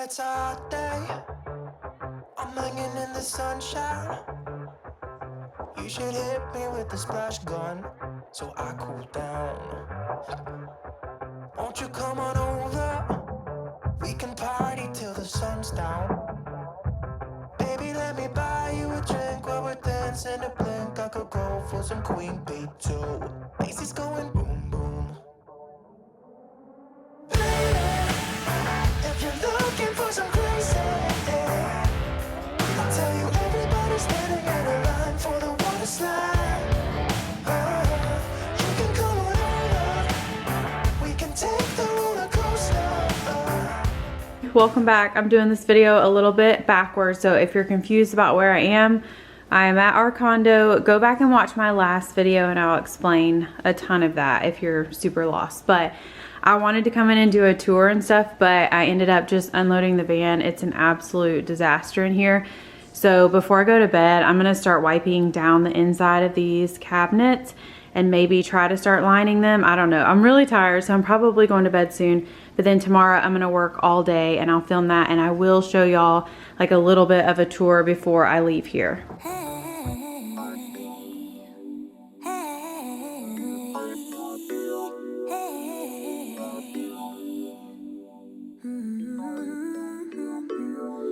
it's a hot day. I'm hanging in the sunshine. You should hit me with the splash gun so I cool down. Won't you come on over? We can party till the sun's down. Baby, let me buy you a drink while we're dancing a blink. I could go for some Queen Bee too. Macy's going boom boom. If you're looking for some crazy, I'll tell you everybody's standing in a line for the water slide. You can come on over. We can take the roller coaster. Welcome back. I'm doing this video a little bit backwards, so if you're confused about where I am at our condo. Go back and watch my last video and I'll explain a ton of that if you're super lost. But I wanted to come in and do a tour and stuff, but I ended up just unloading the van. It's an absolute disaster in here. So before I go to bed, I'm gonna start wiping down the inside of these cabinets and maybe try to start lining them. I don't know. I'm really tired, so I'm probably going to bed soon. But then tomorrow I'm gonna work all day and I'll film that, and I will show y'all like a little bit of a tour before I leave here.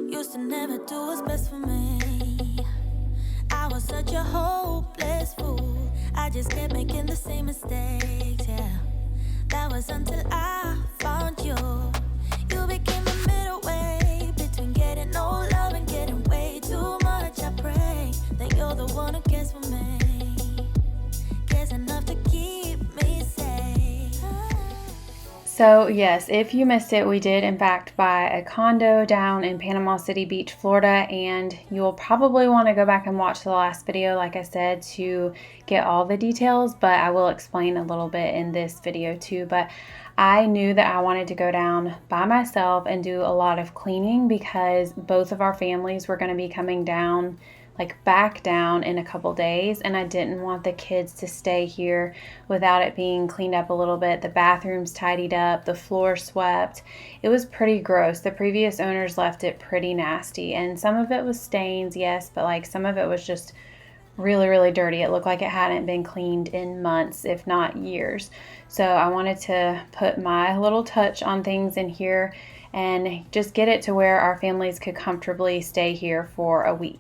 Used to never do what's best for me. I was such a hopeless fool. I just kept making the same mistakes, yeah. That was until I found you. You became the middle way between getting no love and getting way too much. I pray that you're the one who cares for me, cares enough to keep me safe. So yes, if you missed it, we did in fact buy a condo down in Panama City Beach, Florida, and you will probably want to go back and watch the last video, like I said, to get all the details, but I will explain a little bit in this video too. But I knew that I wanted to go down by myself and do a lot of cleaning because both of our families were going to be coming down, like back down in a couple days, and I didn't want the kids to stay here without it being cleaned up a little bit. The bathrooms tidied up, the floor swept. It was pretty gross. The previous owners left it pretty nasty, and some of it was stains, yes, but like some of it was just really dirty. It looked like it hadn't been cleaned in months, if not years. So I wanted to put my little touch on things in here and just get it to where our families could comfortably stay here for a week.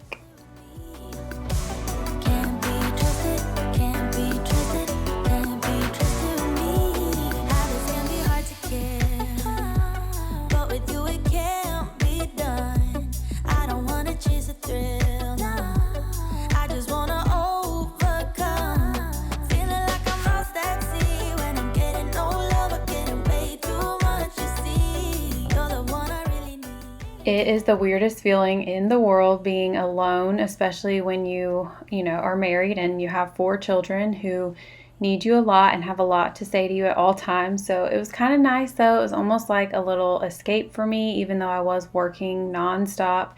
It is the weirdest feeling in the world being alone, especially when you are married and you have 4 children who need you a lot and have a lot to say to you at all times. So it was kind of nice though. It was almost like a little escape for me, even though I was working nonstop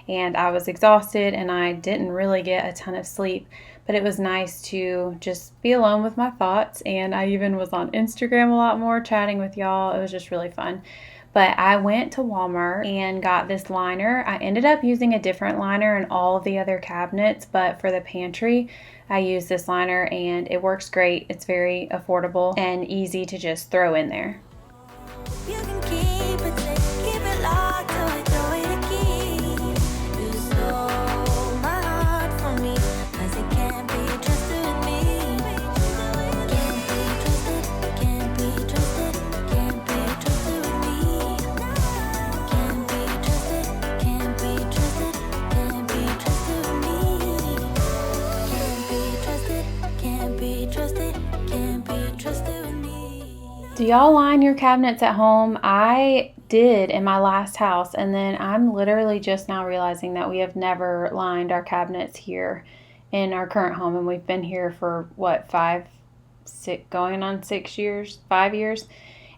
and I was exhausted and I didn't really get a ton of sleep. But it was nice to just be alone with my thoughts, and I even was on Instagram a lot more, chatting with y'all. It was just really fun. But I went to Walmart and got this liner. I ended up using a different liner in all of the other cabinets, but for the pantry, I used this liner and it works great. It's very affordable and easy to just throw in there. You can keep it locked till I throw it a key. You stole my heart from me, 'cause it can't be trusted with me. Can't be trusted, can't be trusted, can't be trusted with me. Can't be trusted, can't be trusted, can't be trusted with me. Can't be trusted, can't be trusted, can't be trusted with me. Do y'all line your cabinets at home? I did in my last house, and then I'm literally just now realizing that we have never lined our cabinets here in our current home, and we've been here for what, 5 years,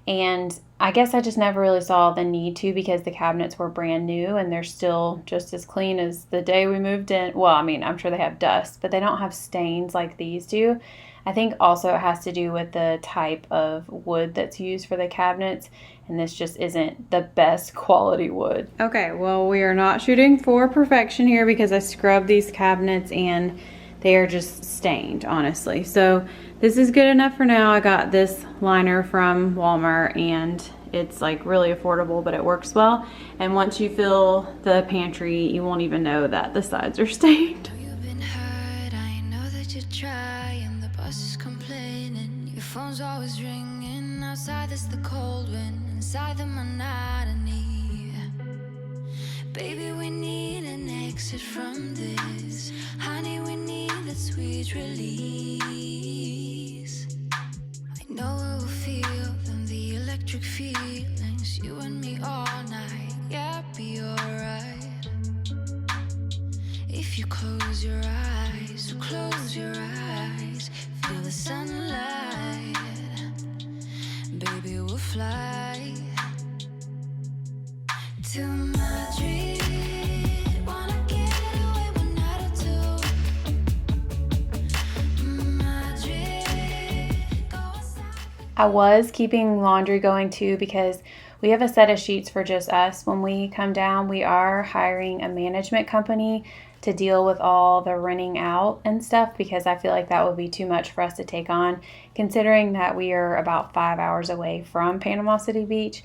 and I guess I just never really saw the need to, because the cabinets were brand new and they're still just as clean as the day we moved in. Well, I mean, I'm sure they have dust, but they don't have stains like these do. I think also it has to do with the type of wood that's used for the cabinets, and this just isn't the best quality wood. Okay, well, we are not shooting for perfection here because I scrubbed these cabinets and they are just stained, honestly. So this is good enough for now. I got this liner from Walmart and it's like really affordable, but it works well. And once you fill the pantry, you won't even know that the sides are stained. You've been hurt, I know that you're trying. The bus is complaining, your phone's always ringing. Outside there's the cold wind, inside the monotony. Baby, we need an exit from this. Honey, we need that sweet release. I know it will feel them, the electric feelings. You and me all night, yeah, be alright. If you close your eyes, so close your eyes. Feel the sunlight. Baby, we'll fly to Madrid. Wanna get away one night or two. Madrid, go outside. I was keeping laundry going too because we have a set of sheets for just us. When we come down, we are hiring a management company to deal with all the renting out and stuff because I feel like that would be too much for us to take on, considering that we are about 5 hours away from Panama City Beach.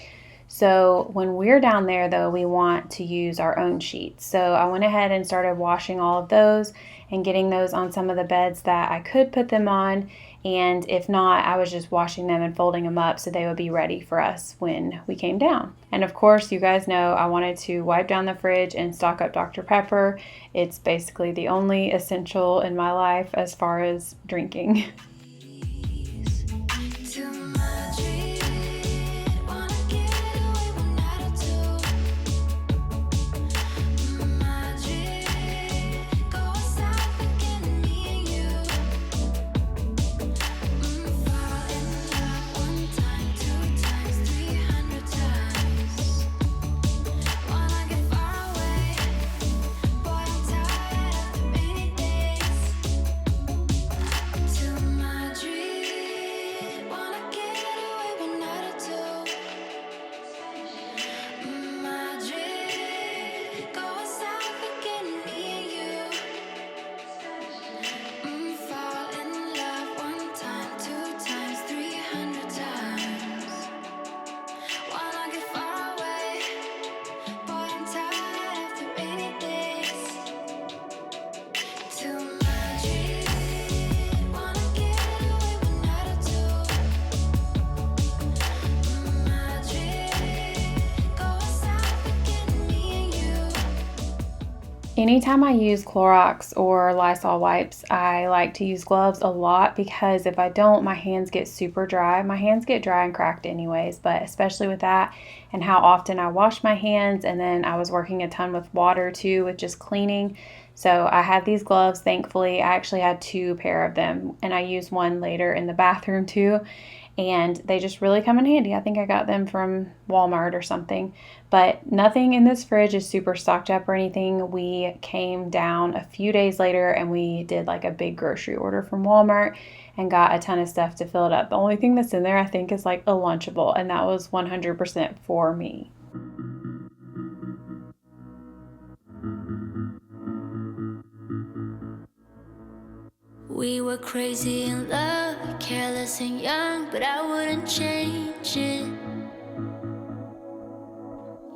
So when we're down there though, we want to use our own sheets. So I went ahead and started washing all of those and getting those on some of the beds that I could put them on. And if not, I was just washing them and folding them up so they would be ready for us when we came down. And of course, you guys know I wanted to wipe down the fridge and stock up Dr. Pepper. It's basically the only essential in my life as far as drinking. To Madrid, wanna get away one night or two. Madrid, go outside, forget me and you. Fall in love one time, 2 times, 300 times. Wanna get far away, boy, I'm tired of the rainy days. To Madrid, wanna get away one night or two. Madrid, go outside, forget me and you. Fall in love one time, 2 times, 300 times. Wanna get far away, boy, I'm tired of the rainy days. To Madrid, wanna get away one night or two. Madrid, go outside, forget me and you. Anytime I use Clorox or Lysol wipes, I like to use gloves a lot because if I don't, my hands get super dry. My hands get dry and cracked anyways, but especially with that and how often I wash my hands, and then I was working a ton with water too with just cleaning. So I had these gloves, thankfully. I actually had 2 pair of them, and I used one later in the bathroom too. And they just really come in handy. I think I got them from Walmart or something. But nothing in this fridge is super stocked up or anything. We came down a few days later and we did like a big grocery order from Walmart and got a ton of stuff to fill it up. The only thing that's in there, I think, is like a Lunchable, and that was 100% for me. We were crazy in love, careless and young, but I wouldn't change it.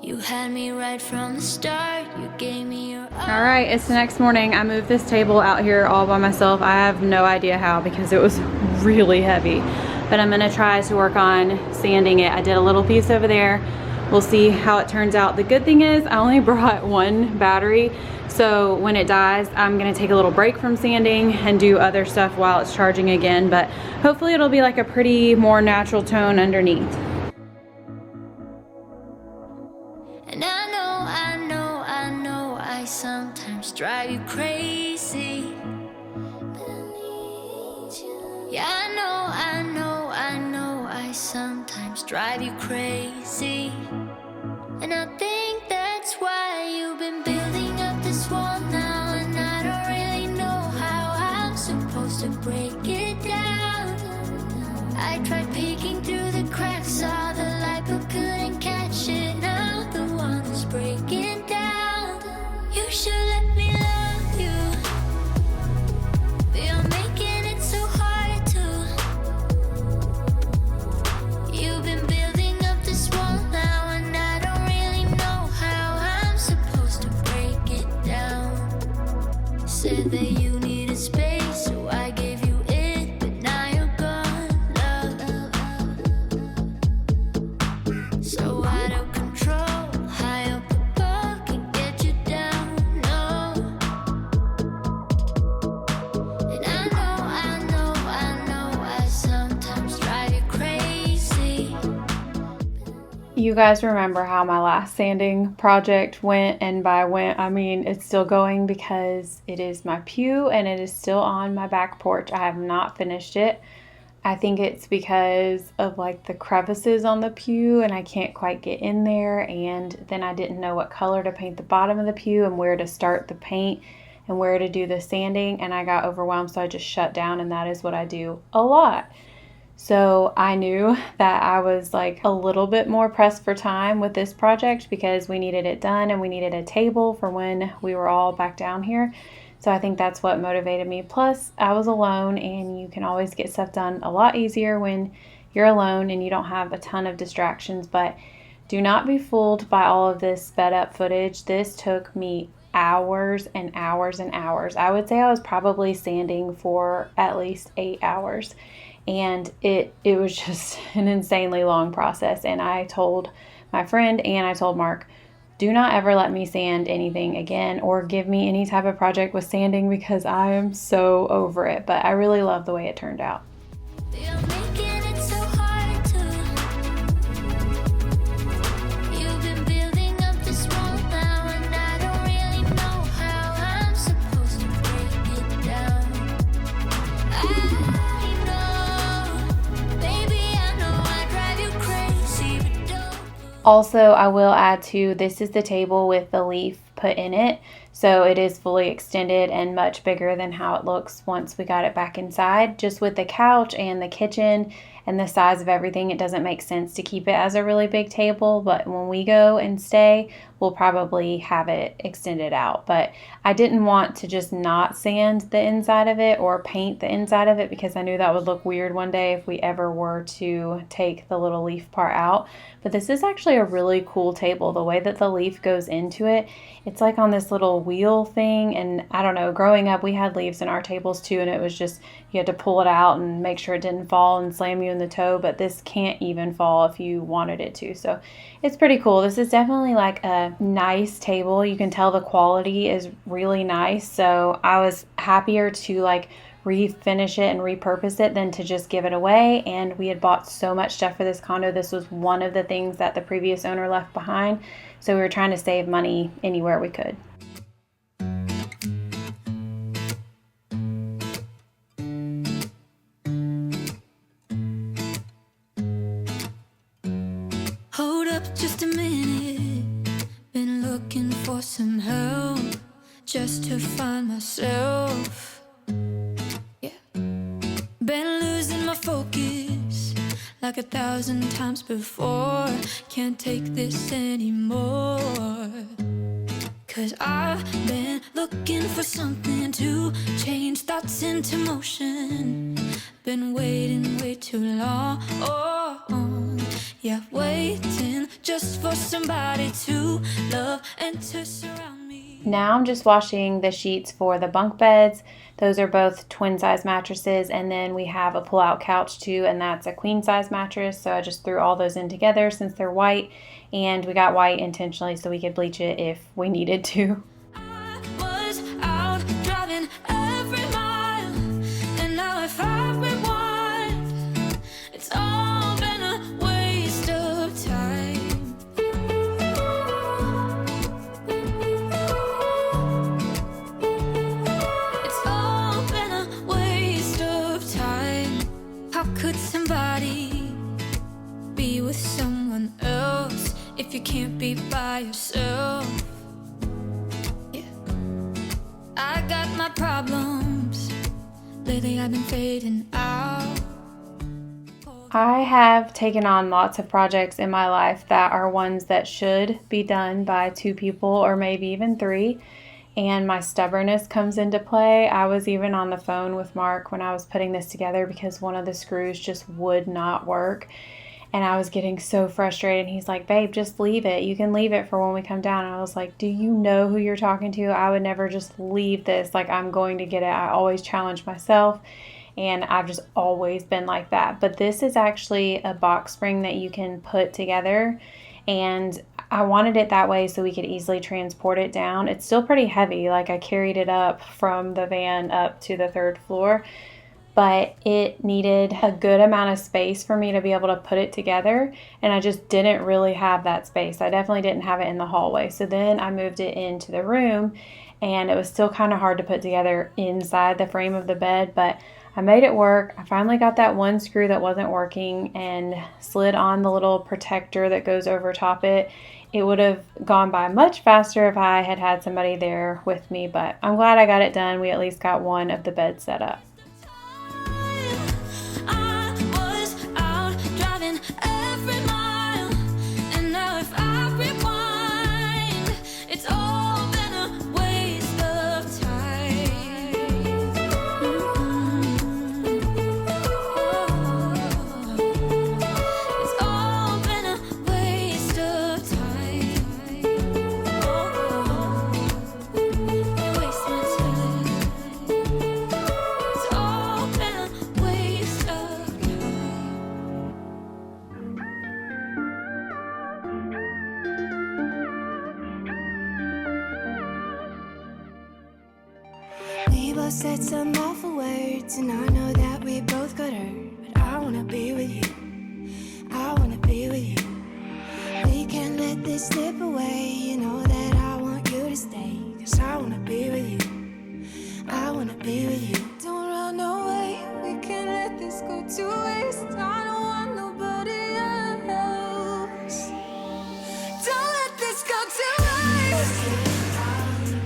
You had me right from the start, you gave me your All right, it's the next morning. I moved this table out here all by myself. I have no idea how because it was really heavy, but I'm gonna try to work on sanding it. I did a little piece over there. We'll see how it turns out. The good thing is I only brought 1 battery, so when it dies, I'm gonna take a little break from sanding and do other stuff while it's charging again, but hopefully it'll be like a pretty more natural tone underneath. And I know, I sometimes drive you crazy. But I need you. Yeah, I know, I sometimes drive you crazy. And I think that's why you've been building up this wall now. And I don't really know how I'm supposed to break it down. Peeking through the cracks, saw the light but couldn't catch it. Now the one is breaking down. You should let me love you, but you're making it so hard to. You've been building up this wall now, and I don't really know how I'm supposed to break it down. Said that you needed space, so I gave you it, but now you're gone, love. So out of control, high up above, can get you down, no. And I know, I sometimes drive you crazy. You guys remember how my last sanding project went, and by went I mean it's still going because it is my pew and it is still on my back porch. I have not finished it. I think it's because of like the crevices on the pew and I can't quite get in there, and then I didn't know what color to paint the bottom of the pew and where to start the paint and where to do the sanding, and I got overwhelmed, so I just shut down, and that is what I do a lot. So I knew that I was like a little bit more pressed for time with this project because we needed it done and we needed a table for when we were all back down here. So I think that's what motivated me. Plus, I was alone, and you can always get stuff done a lot easier when you're alone and you don't have a ton of distractions. But do not be fooled by all of this sped up footage. This took me hours and hours and hours. I would say I was probably sanding for at least 8 hours. And it was just an insanely long process. And I told my friend and I told Mark, do not ever let me sand anything again or give me any type of project with sanding because I am so over it. But I really love the way it turned out. You're making it so hard to. You've been building up this wall now, and I don't really know how I'm supposed to break it down. I know I drive you crazy, but don't. Also, I will add to, this is the table with the leaf put in it. So it is fully extended and much bigger than how it looks once we got it back inside. Just with the couch and the kitchen and the size of everything, it doesn't make sense to keep it as a really big table. But when we go and stay, we'll probably have it extended out. But I didn't want to just not sand the inside of it or paint the inside of it because I knew that would look weird one day if we ever were to take the little leaf part out. But this is actually a really cool table. The way that the leaf goes into it, it's like on this little wheel thing. And I don't know, growing up we had leaves in our tables too, and it was just, you had to pull it out and make sure it didn't fall and slam you in the toe. But this can't even fall if you wanted it to. So it's pretty cool. This is definitely like a nice table. You can tell the quality is really nice. So I was happier to like refinish it and repurpose it than to just give it away. And we had bought so much stuff for this condo. This was one of the things that the previous owner left behind. So we were trying to save money anywhere we could. Hold up just a minute. Been looking for some help just to find myself. Yeah. Been losing my focus like 1,000 times before. Can't take this anymore. 'Cause I've been looking for something to change thoughts into motion. Been waiting way too long. Yeah, waiting just for somebody to love and to surround me. Now I'm just washing the sheets for the bunk beds. Those are both twin size mattresses, and then we have a pull-out couch too, and that's a queen size mattress. So I just threw all those in together since they're white, and we got white intentionally so we could bleach it if we needed to. I was out driving every mile, and now if I rewind, it's all been a waste of time. It's all been a waste of time. How could somebody be with someone else if you can't be by yourself? Yeah, I got my problems. Lately I've been fading out. I have taken on lots of projects in my life that are ones that should be done by 2 people or maybe even 3, and my stubbornness comes into play. I was even on the phone with Mark when I was putting this together because one of the screws just would not work, and I was getting so frustrated. And he's like, babe, just leave it. You can leave it for when we come down. And I was like, do you know who you're talking to? I would never just leave this. Like, I'm going to get it. I always challenge myself. And I've just always been like that. But this is actually a box spring that you can put together, and I wanted it that way so we could easily transport it down. It's still pretty heavy, like I carried it up from the van up to the 3rd floor, but it needed a good amount of space for me to be able to put it together, and I just didn't really have that space. I definitely didn't have it in the hallway. So then I moved it into the room, and it was still kind of hard to put together inside the frame of the bed, but I made it work. I finally got that one screw that wasn't working and slid on the little protector that goes over top it. It would have gone by much faster if I had had somebody there with me, but I'm glad I got it done. We at least got one of the beds set up. I was out driving every mile, and now if I rewind, it's all been a waste of time. It's all been a waste of time. Waste my time. It's all been a waste of time. We both said some awful words, and I know that we both got hurt. But I wanna be with you. I wanna be with you. We can't let this slip away. You know that I want you to stay. 'Cause I wanna be with you. I wanna be with you. Don't run away. We can't let this go to waste. I don't want nobody else. Don't let this go to waste.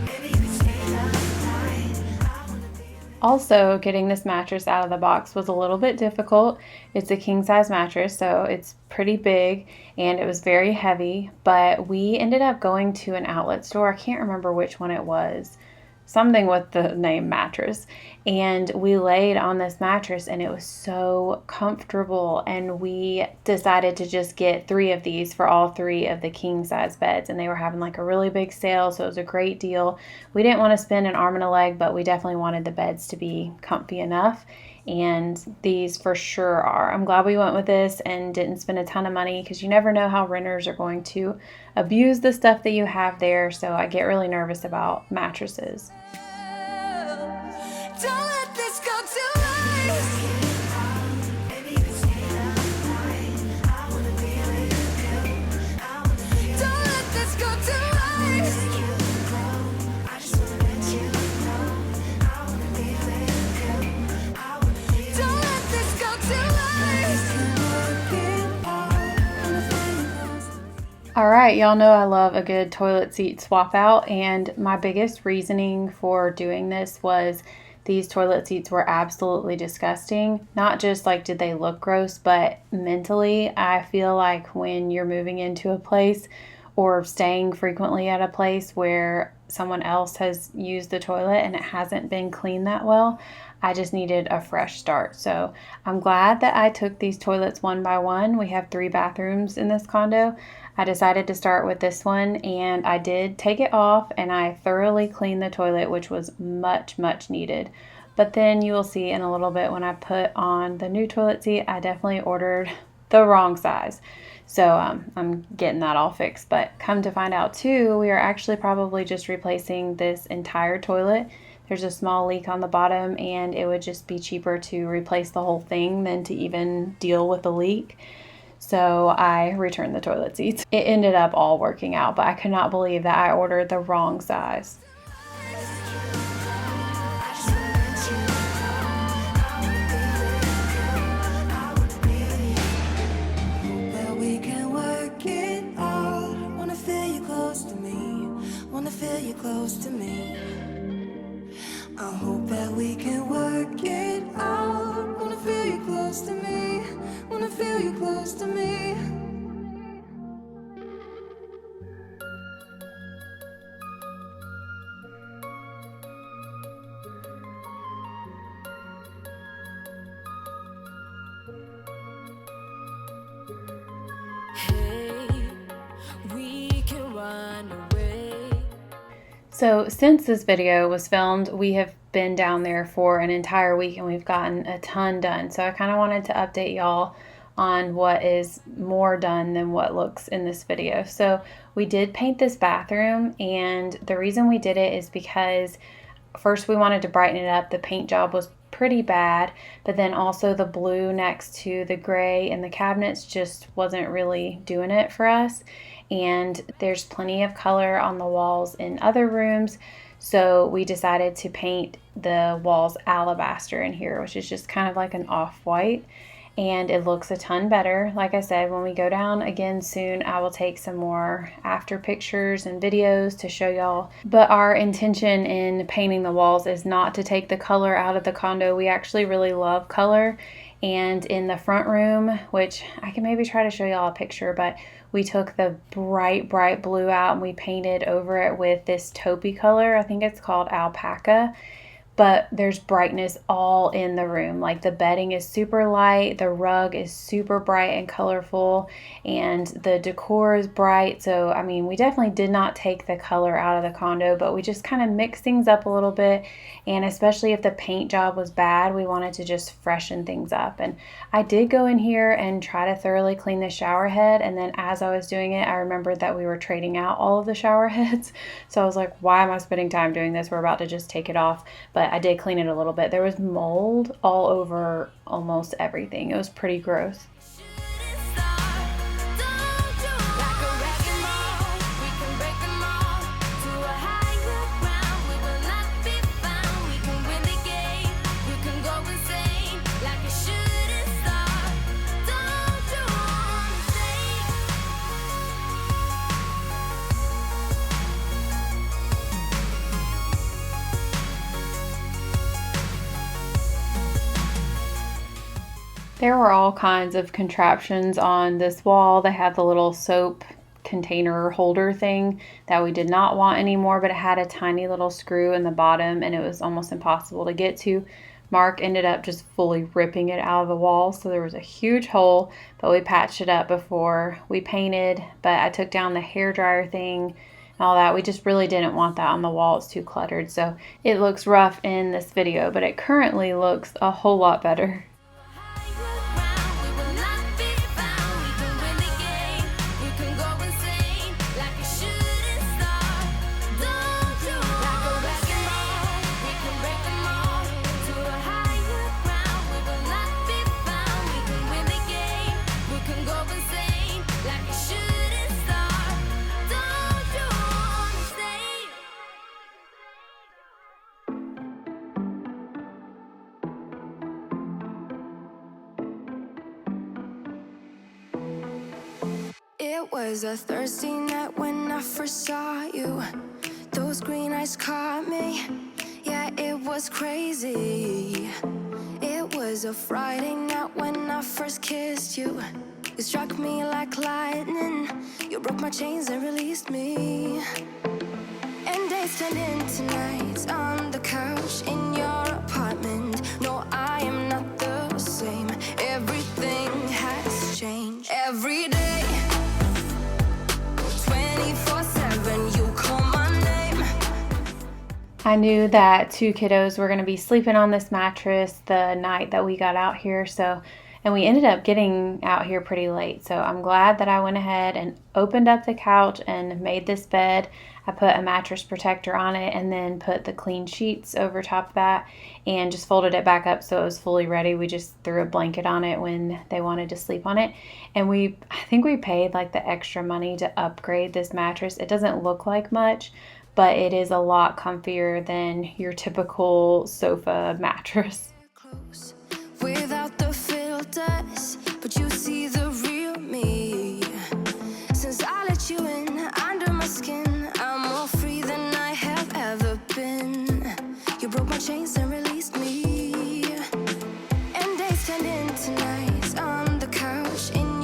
Maybe you can stay up night. I wanna be with you. Also, getting this mattress out of the box was a little bit difficult. It's a king size mattress, so it's pretty big, and it was very heavy, but we ended up going to an outlet store. I can't remember which one it was. Something with the name mattress, and we laid on this mattress, and it was so comfortable, and we decided to just get 3 of these for all 3 of the king size beds, and they were having like a really big sale, so it was a great deal. We didn't want to spend an arm and a leg, but we definitely wanted the beds to be comfy enough, and these for sure are. I'm glad we went with this and didn't spend a ton of money, because you never know how renters are going to abuse the stuff that you have there, so I get really nervous about mattresses. Don't let this go to waste. Maybe you can stay up night. I wanna be with you. I wanna be with you. Don't let this go to waste. I just wanna let you know. I wanna be with you. I wanna be with you. Don't let this go to waste. All right, y'all know I love a good toilet seat swap out, and my biggest reasoning for doing this was these toilet seats were absolutely disgusting. Not just like did they look gross, but mentally I feel like when you're moving into a place or staying frequently at a place where someone else has used the toilet and it hasn't been cleaned that well, I just needed a fresh start. So I'm glad that I took these toilets one by one. We have 3 bathrooms in this condo. I decided to start with this one, and I did take it off and I thoroughly cleaned the toilet, which was much, much needed. But then you will see in a little bit when I put on the new toilet seat, I definitely ordered the wrong size. So I'm getting that all fixed. But come to find out too, we are actually probably just replacing this entire toilet. There's a small leak on the bottom, and it would just be cheaper to replace the whole thing than to even deal with the leak. So I returned the toilet seats. It ended up all working out, but I could not believe that I ordered the wrong size. That we can work it out. Wanna feel you close to me. Wanna feel you close to me. I hope that we can work it out. Wanna feel you close to me. Wanna feel close to me. Hey, we can run away. So since this video was filmed, we have been down there for an entire week and we've gotten a ton done. So I kind of wanted to update y'all on what is more done than what looks in this video. So we did paint this bathroom, and the reason we did it is because first we wanted to brighten it up. The paint job was pretty bad, but then also the blue next to the gray in the cabinets just wasn't really doing it for us. And there's plenty of color on the walls in other rooms, so we decided to paint the walls alabaster in here, which is just kind of like an off-white, and it looks a ton better. Like I said, when we go down again soon, I will take some more after pictures and videos to show y'all. But our intention in painting the walls is not to take the color out of the condo. We actually really love color. And in the front room, which I can maybe try to show y'all a picture, but we took the bright blue out and we painted over it with this taupey color. I think it's called alpaca. But there's brightness all in the room. Like the bedding is super light, the rug is super bright and colorful, and the decor is bright. So, I mean, we definitely did not take the color out of the condo, but we just kind of mixed things up a little bit. And especially if the paint job was bad, we wanted to just freshen things up. And I did go in here and try to thoroughly clean the shower head. And then as I was doing it, I remembered that we were trading out all of the shower heads. So I was like, why am I spending time doing this? We're about to just take it off. But I did clean it a little bit. There was mold all over almost everything. It was pretty gross. There were all kinds of contraptions on this wall. They had the little soap container holder thing that we did not want anymore, but it had a tiny little screw in the bottom and it was almost impossible to get to. Mark ended up just fully ripping it out of the wall, so there was a huge hole, but we patched it up before we painted. But I took down the hairdryer thing and all that. We just really didn't want that on the wall. It's too cluttered. So it looks rough in this video, but it currently looks a whole lot better. It was a Thursday night when I first saw you. Those green eyes caught me. Yeah, it was crazy. It was a Friday night when I first kissed you. You struck me like lightning. You broke my chains and released me. And days turned into nights on the couch in your apartment. No, I am not the same. Everything has changed. Every day 24/7, you call my name. I knew that two kiddos were going to be sleeping on this mattress the night that we got out here, and we ended up getting out here pretty late. So I'm glad that I went ahead and opened up the couch and made this bed. I put a mattress protector on it and then put the clean sheets over top of that and just folded it back up so it was fully ready. We just threw a blanket on it when they wanted to sleep on it. And I think we paid like the extra money to upgrade this mattress. It doesn't look like much, but it is a lot comfier than your typical sofa mattress. Close without the filters, but you see the real me. Since I let you in under my skin, I'm more free than I have ever been. You broke my chains and released me. And days turned into nights on the couch in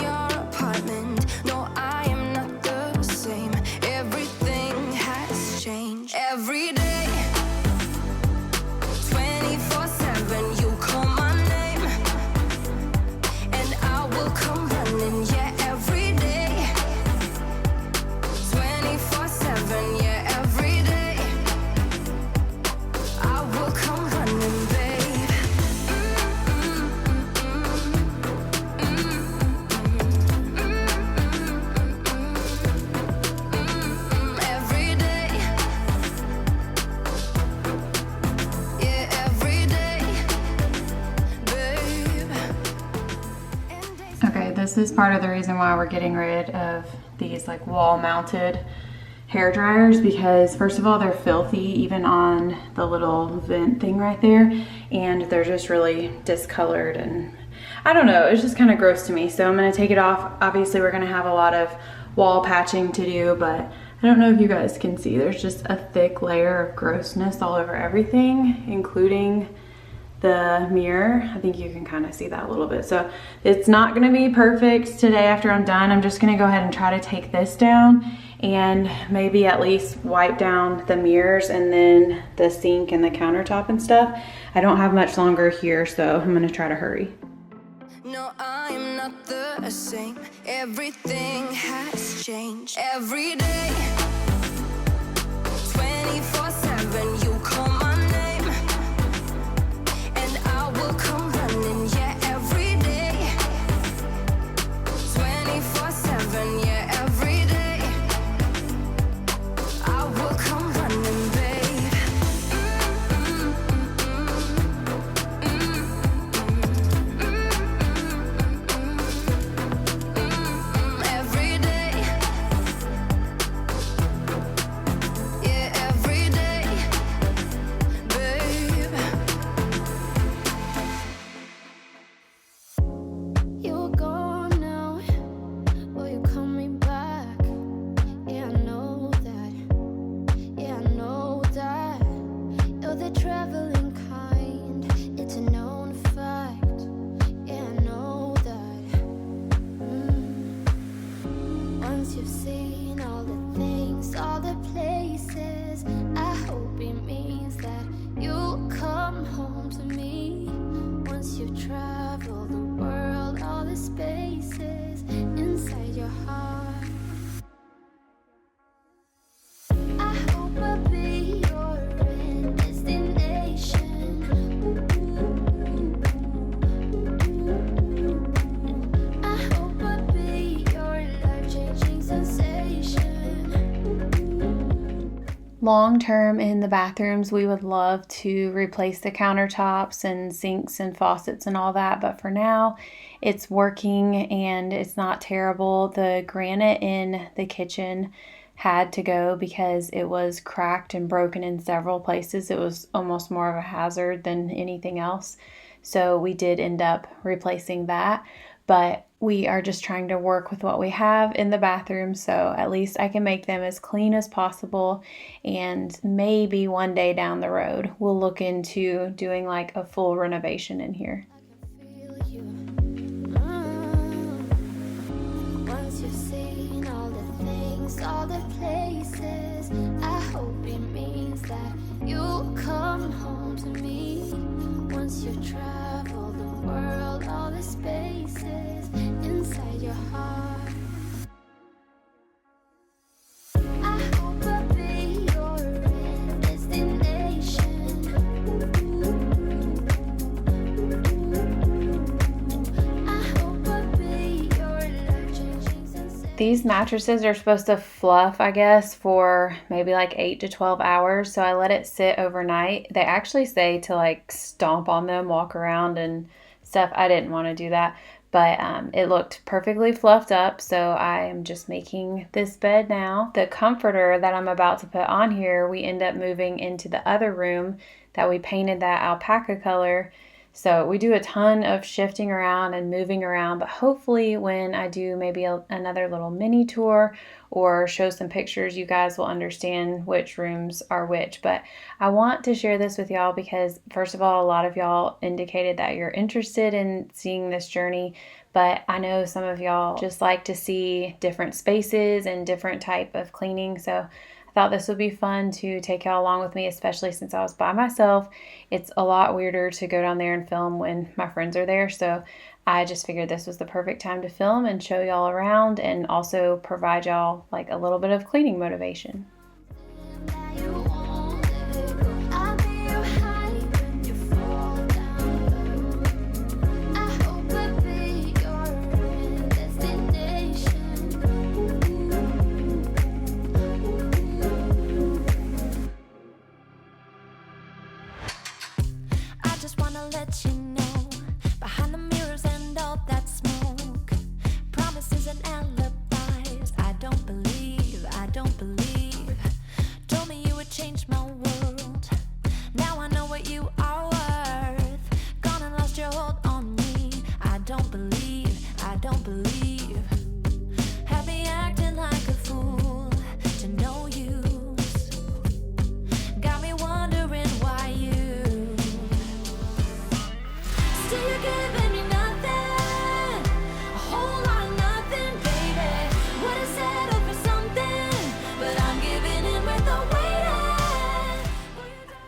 this is part of the reason why we're getting rid of these like wall mounted hair dryers, because first of all, they're filthy even on the little vent thing right there, and they're just really discolored, and I don't know, it's just kind of gross to me. So I'm going to take it off. Obviously we're going to have a lot of wall patching to do, but I don't know if you guys can see, there's just a thick layer of grossness all over everything, including the mirror. I think you can kind of see that a little bit. So it's not going to be perfect today after I'm done. I'm just going to go ahead and try to take this down and maybe at least wipe down the mirrors and then the sink and the countertop and stuff. I don't have much longer here, so I'm going to try to hurry. No, I'm not the same. Everything has changed. Every day, 24/7, you call my name, and I will come running. Yeah, every day, 24/7. Yeah, every day, I will come running, babe. Every day, yeah, every day, babe. You're gone now, will you call me back? Yeah, I know that. Yeah, I know that. You're the traveling kind. It's a known fact. Yeah, I know that. Once you've seen all the things, all the places, I hope it means that you'll come home to me. Once you've traveled the world, all the spaces inside your heart, I hope I'll be your end destination. I hope I'll be your life-changing sensation. Long term in the bathrooms, we would love to replace the countertops and sinks and faucets and all that, but for now it's working and it's not terrible. The granite in the kitchen had to go because it was cracked and broken in several places. It was almost more of a hazard than anything else. So we did end up replacing that, but we are just trying to work with what we have in the bathroom, so at least I can make them as clean as possible, and maybe one day down the road we'll look into doing like a full renovation in here. Feel you. Once you've seen all the things, all the places, I hope it means that you'll come home to me. Once you've traveled the world, all the spaces inside your heart, I hope I'll be your end destination. I hope I'll be your life-changing sensation. These mattresses are supposed to fluff, I guess, for maybe like 8 to 12 hours. So I let it sit overnight. They actually say to like stomp on them, walk around and stuff. I didn't want to do that, but it looked perfectly fluffed up. So I am just making this bed now. The comforter that I'm about to put on here, we end up moving into the other room that we painted that alpaca color. So we do a ton of shifting around and moving around, but hopefully when I do maybe another little mini tour or show some pictures, you guys will understand which rooms are which. But I want to share this with y'all because, first of all, a lot of y'all indicated that you're interested in seeing this journey, but I know some of y'all just like to see different spaces and different type of cleaning. So thought this would be fun to take y'all along with me, especially since I was by myself. It's a lot weirder to go down there and film when my friends are there, so I just figured this was the perfect time to film and show y'all around and also provide y'all like a little bit of cleaning motivation. Let you know, behind the mirrors and all that smoke,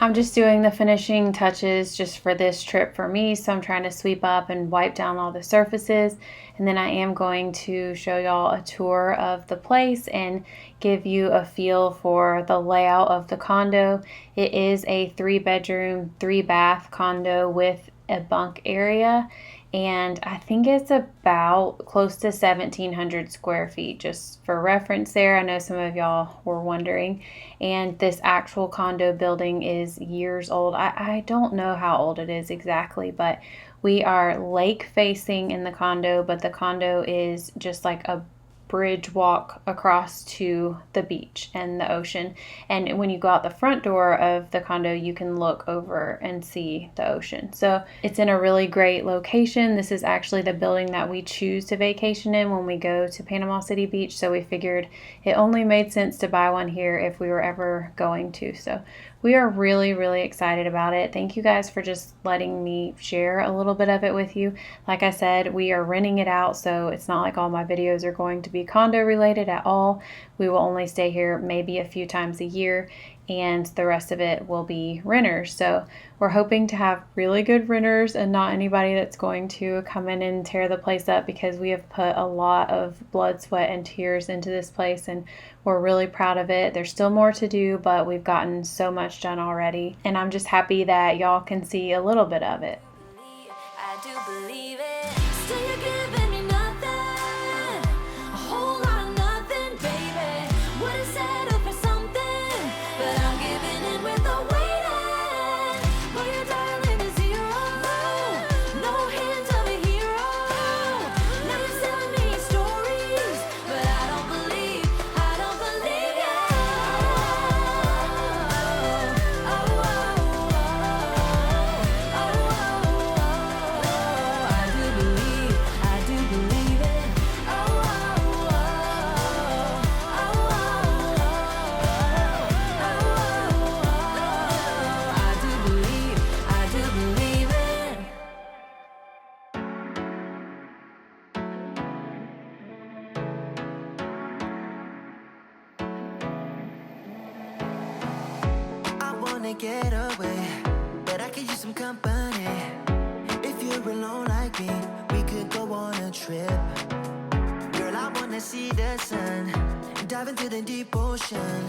I'm just doing the finishing touches just for this trip for me, so I'm trying to sweep up and wipe down all the surfaces, and then I am going to show y'all a tour of the place and give you a feel for the layout of the condo. It is a 3-bedroom, 3-bath condo with a bunk area, and I think it's about close to 1,700 square feet, just for reference there. I know some of y'all were wondering. And this actual condo building is years old. I don't know how old it is exactly, but we are lake facing in the condo, but the condo is just like a bridge walk across to the beach and the ocean. And when you go out the front door of the condo, you can look over and see the ocean. So it's in a really great location. This is actually the building that we choose to vacation in when we go to Panama City Beach. So we figured it only made sense to buy one here if we were ever going to. So we are really, really excited about it. Thank you guys for just letting me share a little bit of it with you. Like I said, we are renting it out, so it's not like all my videos are going to be condo related at all. We will only stay here maybe a few times a year, and the rest of it will be renters. So we're hoping to have really good renters and not anybody that's going to come in and tear the place up, because we have put a lot of blood, sweat, and tears into this place, and we're really proud of it. There's still more to do, but we've gotten so much done already, and I'm just happy that y'all can see a little bit of it. I do believe it. Still you're giving me nothing, a whole lot of nothing, baby. Would've settled for something, but I'm giving in with the waiting. Boy, your darling is zero, no hint of a hero. Now you're selling me your stories, but I don't believe you. I do believe it. I do believe it. I wanna get away, but I could use some company. If you're alone like me, we could go on a trip. Girl, I wanna see the sun, dive into the deep ocean,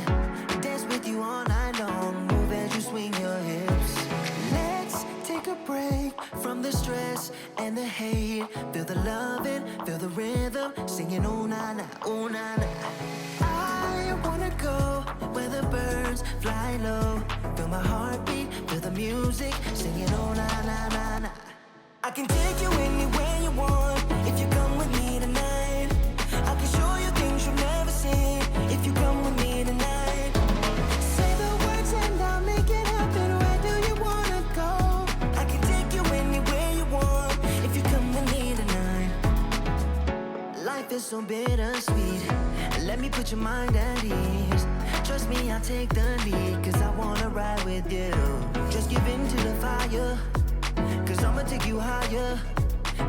dance with you all night long, move as you swing your hips. Let's take a break from the stress and the hate. Feel the loving, feel the rhythm, singing oh na na, oh na na. I wanna go where the birds fly low, feel my heartbeat, feel the music, singing oh na na na na. I can take you anywhere you want if you come with me tonight. I can show you things you've never seen if you come with me tonight. Say the words and I'll make it happen. Where do you wanna go? I can take you anywhere you want if you come with me tonight. Life is so bittersweet, let me put your mind at ease. Trust me, I'll take the lead, cause I wanna ride with you. Just give in to the fire, cause I'ma take you higher.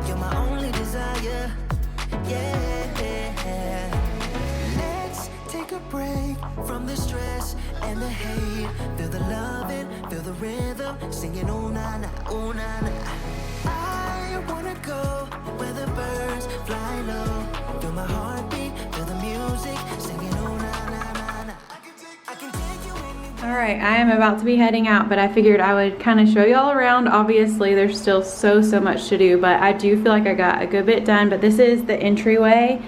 You're my only desire, yeah. Let's take a break from the stress and the hate. Feel the loving, feel the rhythm, singing oh na na, oh na na. I wanna go where the birds fly low, feel my heartbeat, feel the music, singing oh na na na na. I can take you anywhere. All right, I am about to be heading out, but I figured I would kind of show y'all around. Obviously, there's still so much to do, but I do feel like I got a good bit done. But this is the entryway,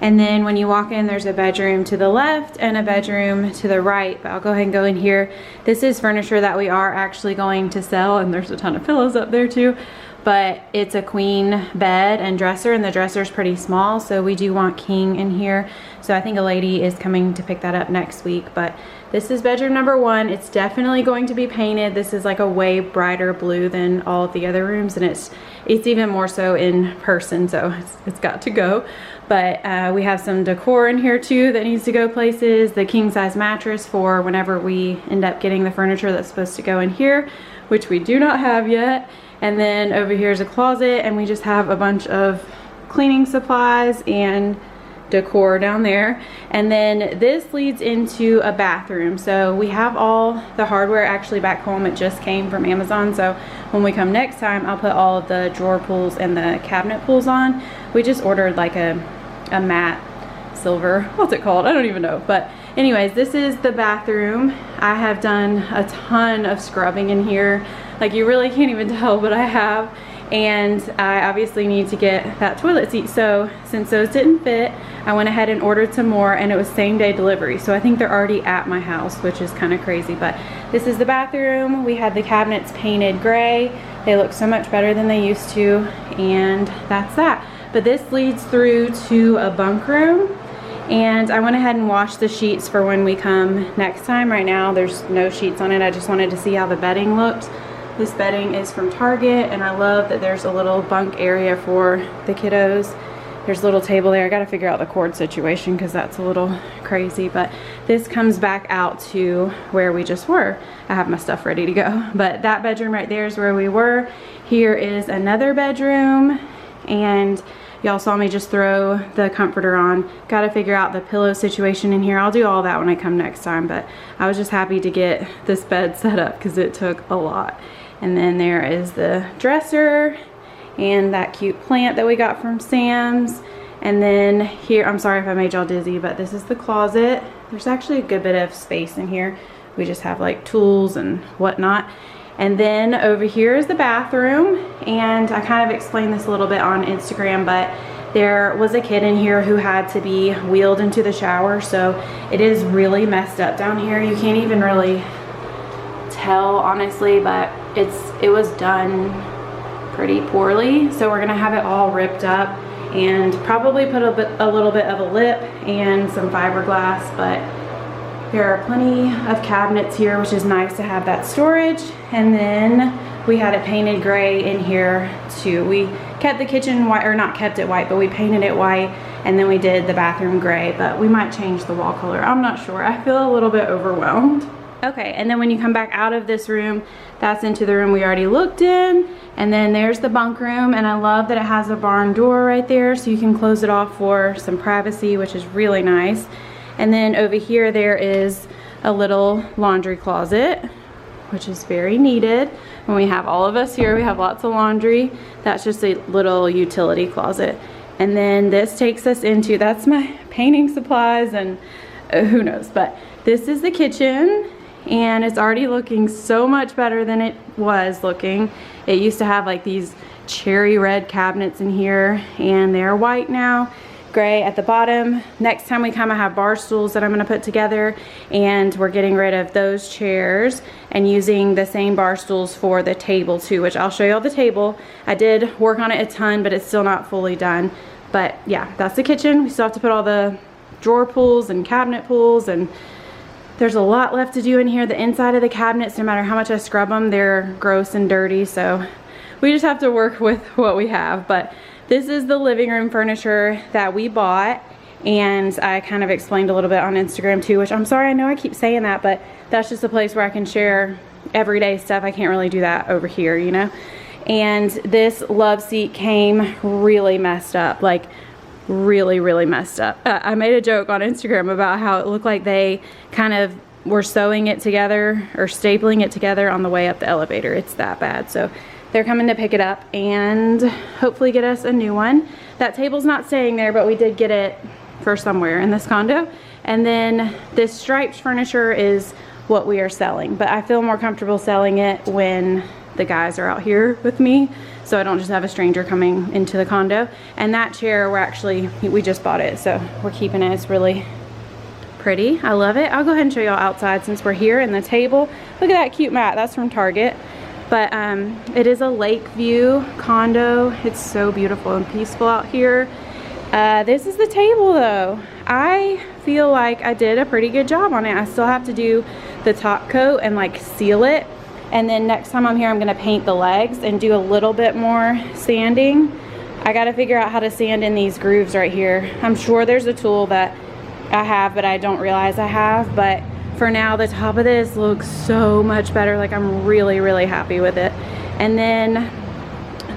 and then when you walk in, there's a bedroom to the left and a bedroom to the right. But I'll go ahead and go in here. This is furniture that we are actually going to sell, and there's a ton of pillows up there too. But it's a queen bed and dresser, and the dresser is pretty small, so we do want king in here. So I think a lady is coming to pick that up next week. But this is bedroom number 1. It's definitely going to be painted. This is like a way brighter blue than all of the other rooms, and it's even more so in person, so it's got to go. But we have some decor in here too that needs to go places. The king size mattress for whenever we end up getting the furniture that's supposed to go in here, which we do not have yet. And then over here is a closet, and we just have a bunch of cleaning supplies and decor down there. And then this leads into a bathroom. So we have all the hardware actually back home. It just came from Amazon. So when we come next time, I'll put all of the drawer pulls and the cabinet pulls on. We just ordered like a matte silver, what's it called? I don't even know. But anyways, this is the bathroom. I have done a ton of scrubbing in here. Like, you really can't even tell, but I have. And I obviously need to get that toilet seat. So since those didn't fit, I went ahead and ordered some more, and it was same day delivery. So I think they're already at my house, which is kind of crazy. But this is the bathroom. We had the cabinets painted gray. They look so much better than they used to, and that's that. But this leads through to a bunk room, and I went ahead and washed the sheets for when we come next time. Right now there's no sheets on it. I just wanted to see how the bedding looked. This bedding is from Target, and I love that there's a little bunk area for the kiddos. There's a little table there. I gotta figure out the cord situation because that's a little crazy, but this comes back out to where we just were. I have my stuff ready to go, but that bedroom right there is where we were. Here is another bedroom, and y'all saw me just throw the comforter on. Gotta figure out the pillow situation in here. I'll do all that when I come next time, but I was just happy to get this bed set up because it took a lot. And then there is the dresser and that cute plant that we got from Sam's. And then here, I'm sorry if I made y'all dizzy, but this is the closet. There's actually a good bit of space in here. We just have like tools and whatnot. And then over here is the bathroom, and I kind of explained this a little bit on Instagram, but there was a kid in here who had to be wheeled into the shower, so it is really messed up down here. You can't even really tell, honestly, but it was done pretty poorly, so we're gonna have it all ripped up and probably put a little bit of a lip and some fiberglass, but there are plenty of cabinets here, which is nice to have that storage. And then we had it painted gray in here too. We kept the kitchen white, or not kept it white, but we painted it white, and then we did the bathroom gray, but we might change the wall color. I'm not sure. I feel a little bit overwhelmed. Okay, and then when you come back out of this room, that's into the room we already looked in. And then there's the bunk room, and I love that it has a barn door right there, so you can close it off for some privacy, which is really nice. And then over here there is a little laundry closet, which is very needed. When we have all of us here, we have lots of laundry. That's just a little utility closet. And then this takes us into, that's my painting supplies and who knows, but this is the kitchen, and it's already looking so much better than it was looking. It used to have like these cherry red cabinets in here, and they're white now. Gray at the bottom. Next time we come, I have bar stools that I'm going to put together, and we're getting rid of those chairs and using the same bar stools for the table too, which I'll show you all the table. I did work on it a ton, but it's still not fully done. But yeah, that's the kitchen. We still have to put all the drawer pulls and cabinet pulls, and there's a lot left to do in here. The inside of the cabinets, no matter how much I scrub them, they're gross and dirty, so we just have to work with what we have. But this is the living room furniture that we bought, and I kind of explained a little bit on Instagram too, which I'm sorry, I know I keep saying that, but that's just a place where I can share everyday stuff. I can't really do that over here, you know? And this love seat came really messed up, like really messed up. I made a joke on Instagram about how it looked like they kind of were sewing it together or stapling it together on the way up the elevator. It's that bad. So they're coming to pick it up and hopefully get us a new one. That table's not staying there, but we did get it for somewhere in this condo. And then this striped furniture is what we are selling, but I feel more comfortable selling it when the guys are out here with me, so I don't just have a stranger coming into the condo. And that chair, we just bought it, so we're keeping it. It's really pretty. I love it. I'll go ahead and show y'all outside since we're here. And the table, look at that cute mat. That's from Target. But it is a lake view condo. It's so beautiful and peaceful out here. This is the table though. I feel like I did a pretty good job on it. I still have to do the top coat and like seal it. And then next time I'm here, I'm gonna paint the legs and do a little bit more sanding. I gotta figure out how to sand in these grooves right here. I'm sure there's a tool that I have, but I don't realize I have. But for now, the top of this looks so much better. Like, I'm really happy with it. And then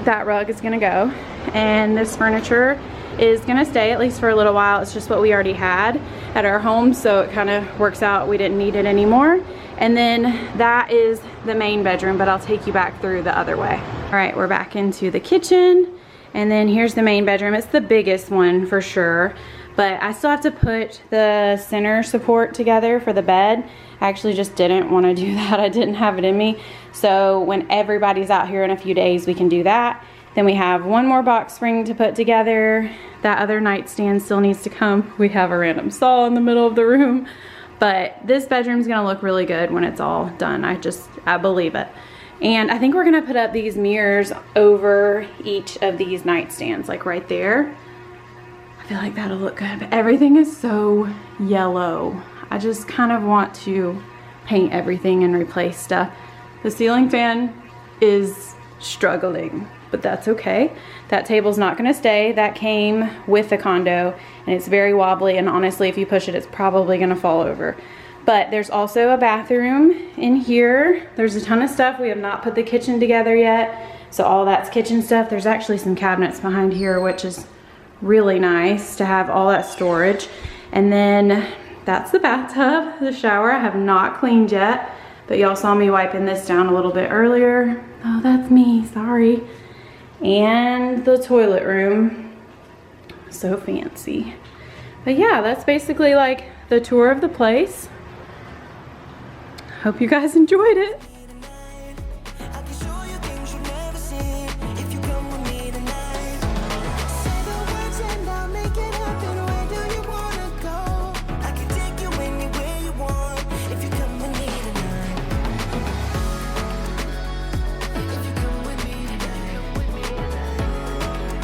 that rug is gonna go. And this furniture is gonna stay at least for a little while. It's just what we already had at our home, so it kind of works out. We didn't need it anymore. And then that is the main bedroom, but I'll take you back through the other way. All right, we're back into the kitchen, and then here's the main bedroom. It's the biggest one for sure, but I still have to put the center support together for the bed. I actually just didn't want to do that. I didn't have it in me. So when everybody's out here in a few days, we can do that. Then we have one more box spring to put together. That other nightstand still needs to come. We have a random saw in the middle of the room. But this bedroom's gonna look really good when it's all done. I believe it. And I think we're gonna put up these mirrors over each of these nightstands, like right there. I feel like that'll look good, but everything is so yellow. I just kind of want to paint everything and replace stuff. The ceiling fan is struggling, but that's okay. That table's not gonna stay. That came with the condo, and it's very wobbly, and honestly, if you push it, it's probably gonna fall over. But there's also a bathroom in here. There's a ton of stuff. We have not put the kitchen together yet, so all that's kitchen stuff. There's actually some cabinets behind here, which is really nice to have all that storage. And then that's the bathtub. The shower I have not cleaned yet, but y'all saw me wiping this down a little bit earlier. Oh, that's me, sorry. And the toilet room, so fancy. But yeah, that's basically like the tour of the place. Hope you guys enjoyed it.